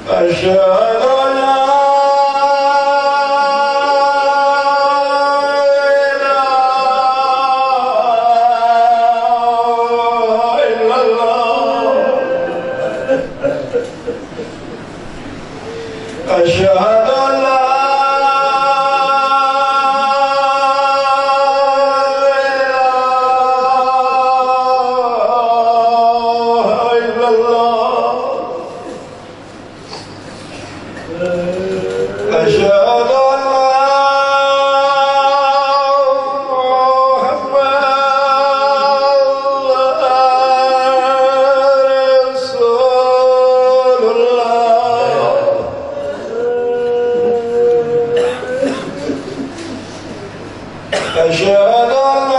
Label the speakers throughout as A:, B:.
A: أشهد أن لا إله إلا الله أشهد أن لا أشهد أن محمد رسول الله أشهد أن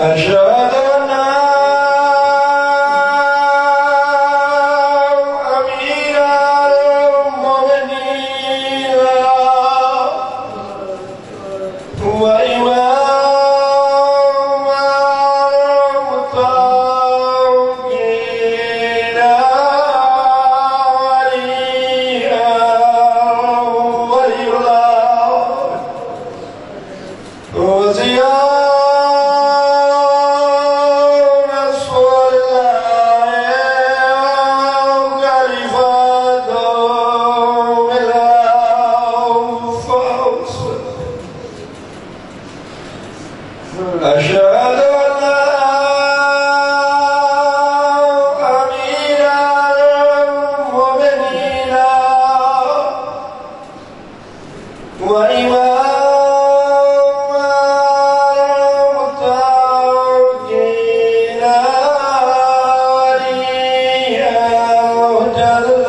A: أشهد أن أمير المؤمنين وإمام المتقين ولي الله وزيادة أشهد أن أمير المؤمنين وإمام المتقين جل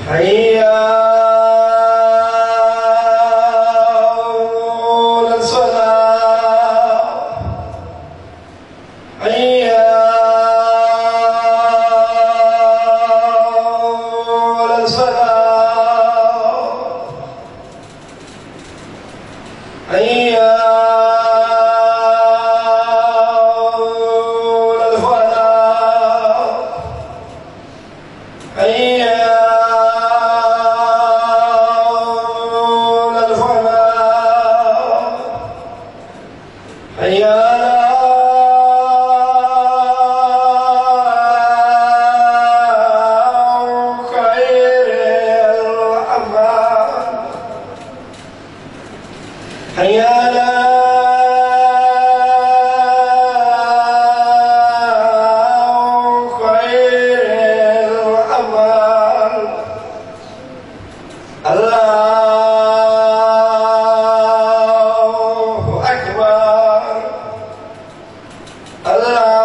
A: حي على الصلاة حي على الصلاة حي على الفلاح حي حي على خير الأعمال حي على خير الأعمال الله أكبر الله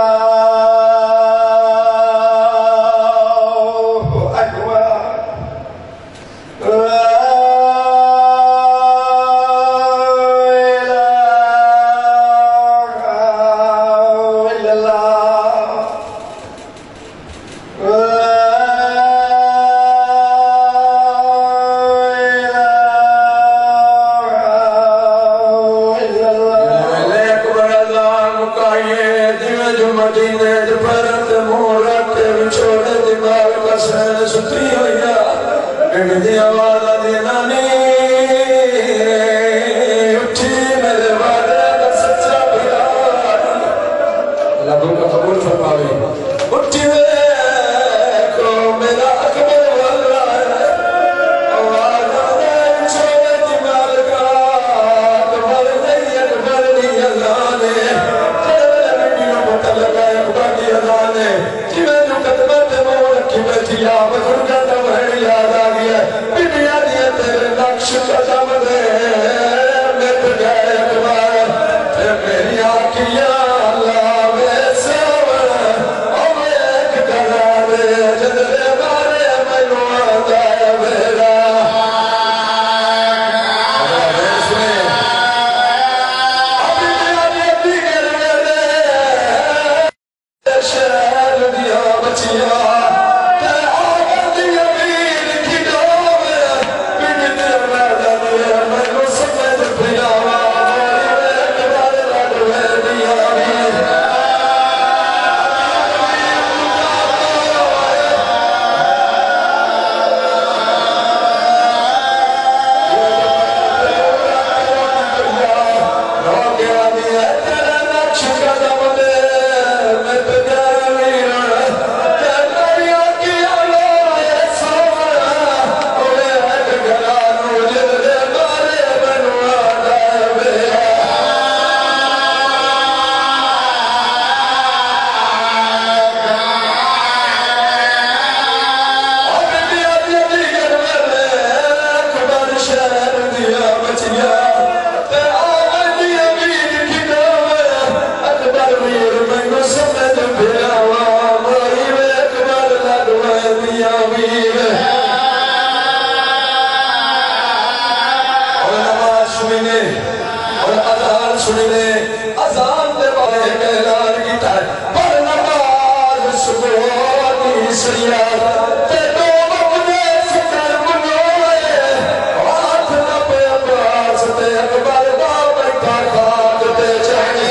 A: أكبر لا إله إلا الله لا إله إلا الله أكبر الله مقيد مدينة فرت مورت بچوڑ دماغ کا سین ستی ہویا دی آواز دینانی اٹھی میرے وعدے کا سچا پیار رب کا قبول فرماوے اٹھی کو میرا اکبر واللہ آواز بچوڑ دماغ کا اکبر نہیں اکبر نہیں اللہ نے جی میں جو قدمت مو رکھی بیٹھی آپ بزرگاں دا بہن یاد آ گیا ऐलान किया पर नमाज सुबह की सैया ते दो अपने फिकर मनोए हाथ न पे अब्बास ते अकबर दा बैठा खाक ते जाने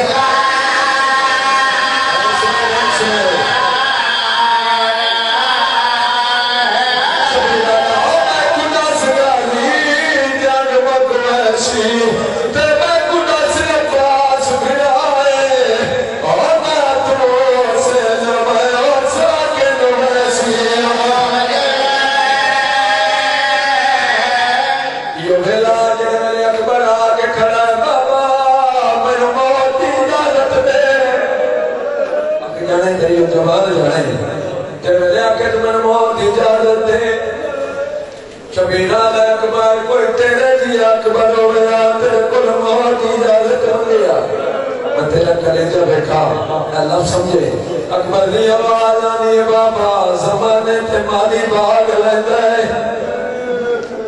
A: शबीना अकबर कोई तेरे जी अकबर हो गया तेरे को मौत की इजाजत हो गया मैं तेरा कलेजा देखा अल्लाह समझे अकबर की आवाज आनी बाबा जमाने ते माली भाग लेंदा है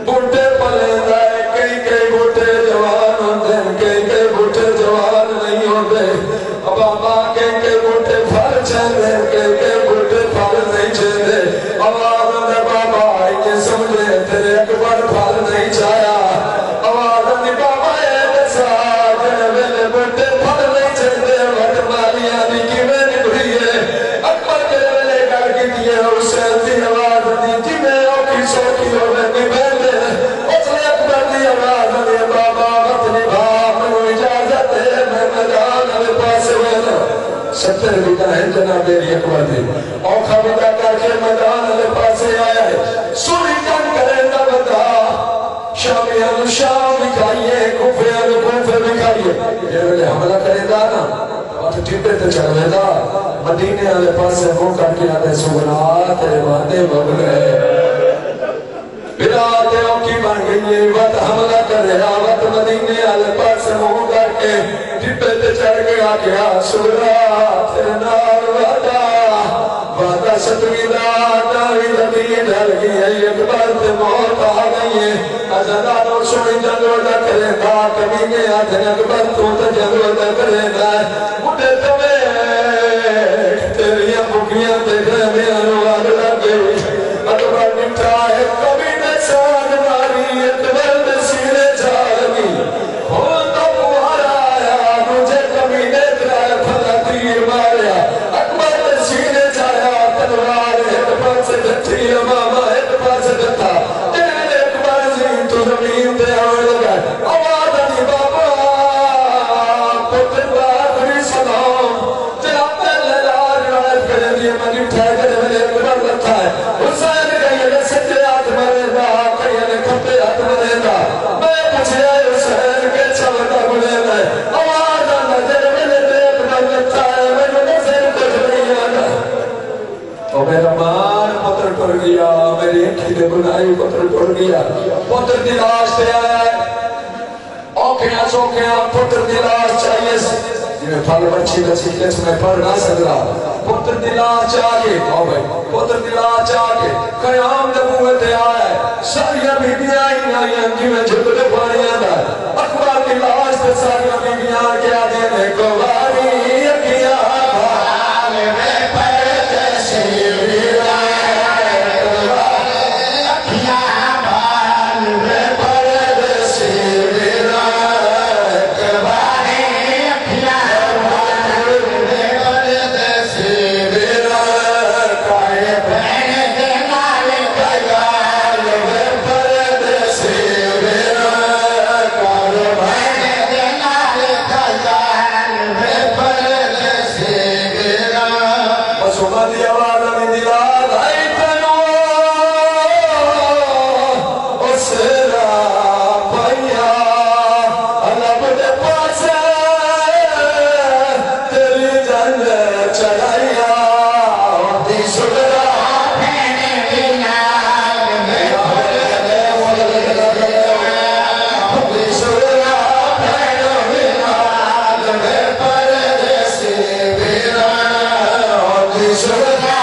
A: बूटे पलेंदा है कई कई बूटे जवान होंदे कई कई बूटे जवान नहीं होंदे बाबा कई कई बूटे फल चंदे कई कई बूटे फल नहीं चंदे आवाज आंदा बाबा ये समझे तेरे अकबर फल नहीं चाया आवाज आंदी बाबा ये दसा जेड़े वेले बूटे फल नहीं चंदे वट मालियां दी किवें निभदी है अकबर के वेले गल कीती है हुसैन दी आवाज आंदी जिवें औखी सौखी होवे निभदे उसने अकबर दी आवाज आंदी बाबा वत निभा मैनूं इजाजत है मैं मैदान वाले पासे वेला 70 बिता है जनाब अकबर दी औखा बिता करके मैदान वाले पासे आया है सोनी जंग करेंदा बंदा शामियां नु शाम दिखाइए कूफे नु कूफे दिखाइए जेड़े हमला करेंदा ना और टिड्डे ते चढ़वेंदा मदीने वाले पासे मुंह करके आते सुबना तेरे वादे बबले बिरात औखी बन गई है वत हमला करे आवत मदीने वाले पासे मुंह करके टिड्डे ते चढ़ गया क्या सुबना तेरे नाल वादा वादा सतवीदा नावी लगी ढल गई है अकबर ते मौत आ गई है अज़दा नो सोनी जंग वदा करेगा कभी के हाथ अकबर तू तो जंग वदा करेगा मुझे तवे तेरिया बुकियां देख में अनुवाद लगे अकबर निठा है कभी न साथ मारी अकबर ने सीने झालमी हो तो बुहारा आया मुझे कभी ने तेरा फला तीर मारा अकबर ने सीने झाया तलवार एक पास गठी मामा एक पास गथा तेरे अकबर जी तू जमीन पे आने लगा आवाज आनी बाबा पुत्र बाबरी सलाम तेरा पहले लाल रात करे दिए मनी ठहरे मेरे अकबर रखा है हुसैन कहीं ने सच्चे हाथ मरेगा कहीं ने खब्बे हाथ मरेगा मैं पूछे हुसैन के चलता बोलेगा आवाज आना तेरे मेरे अकबर रखा है मैंने हुसैन कुछ नहीं आना और मेरा मान पुत्र टुर गया मेरी अखी दे बुनाई पुत्र टुर गया पुत्र की लाश पे आया औखियां सौखियां पुत्र की लाश चाहिए जिन्हें फल बच्ची बच्ची के समय पढ़ ना सकता पुत्र की लाश आके आओ भाई पुत्र की लाश आके कयाम नबूवत आया सारिया बीबियां ही आईयां जिवें झुकते पानी आंदा अकबर की लाश ते सारिया बीबियां के आदे ने कुवारी अखियां भाल में पड़ते सिविला अखियां भाल में पड़ते सिविला कुवारी अखियां भाल में पड़ते सिविला काय बहन के नाल कयाल में पड़ते सिविला काय बहन के नाल कयाल में पड़ते सिविला पशुमा दी आवाज में दिला भाई तनो उसरा भैया अलब दे पासे तेरी जंग चढ़ाइया दी सुगरा भेने बिना में दी सुगरा भेने बिना में परदेसी बिना दी सुगरा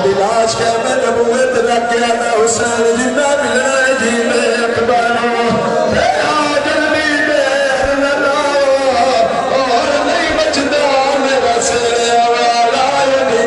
A: लाश क्या मैं नबूवत लग गया मैं हुसैन जिन्ना मिलना है जी मैं अकबरो जल्दी देर न लाओ और नहीं बचदा मेरा सिर वाला नहीं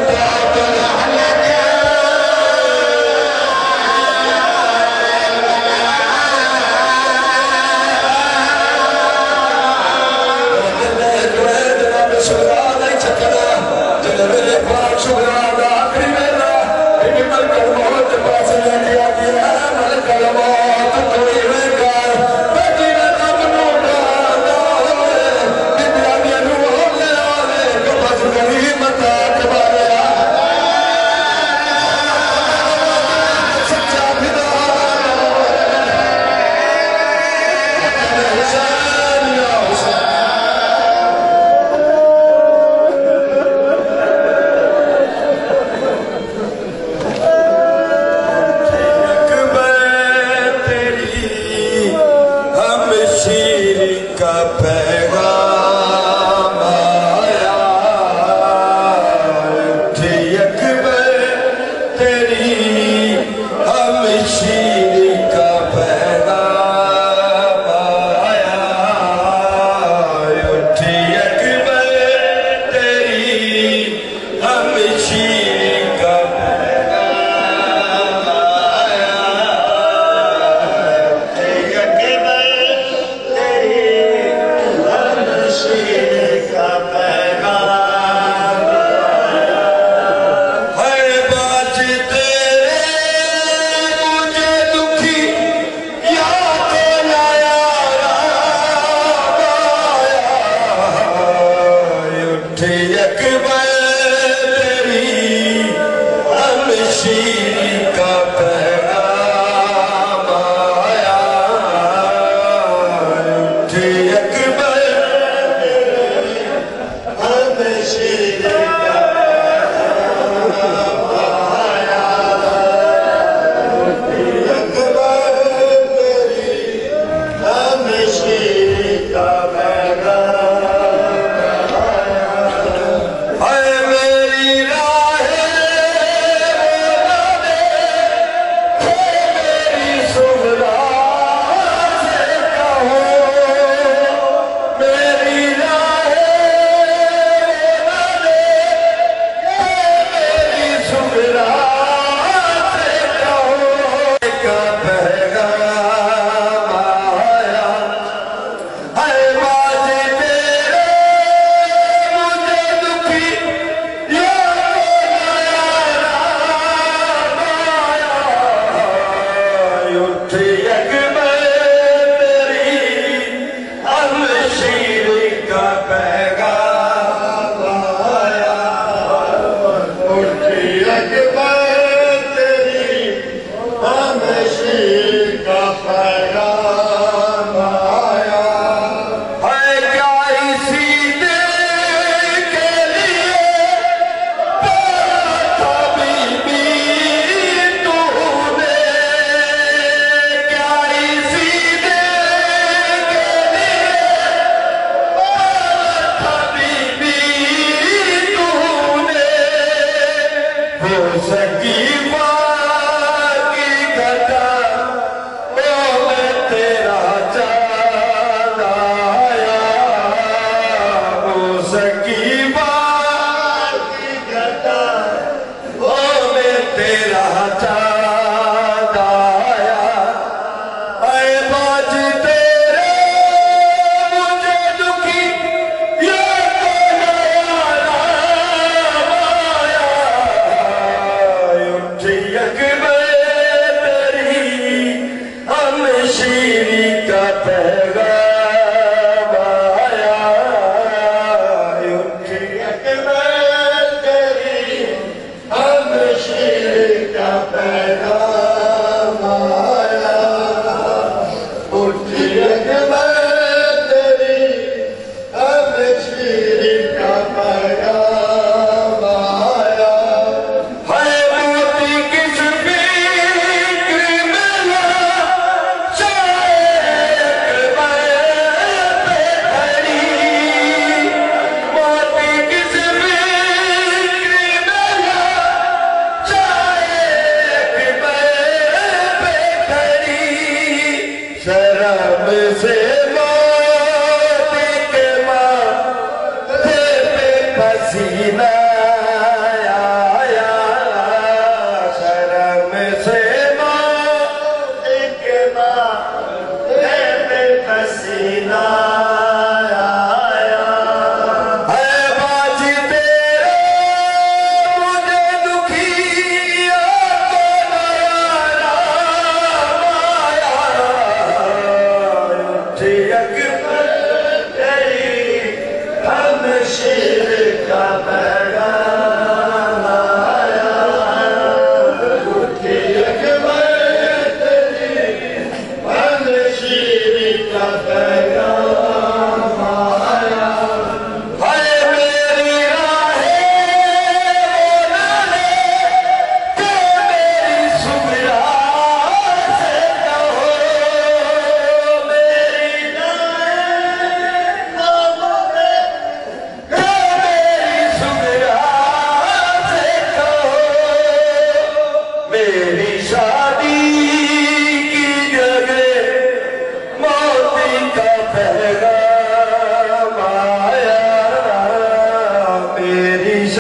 A: करम से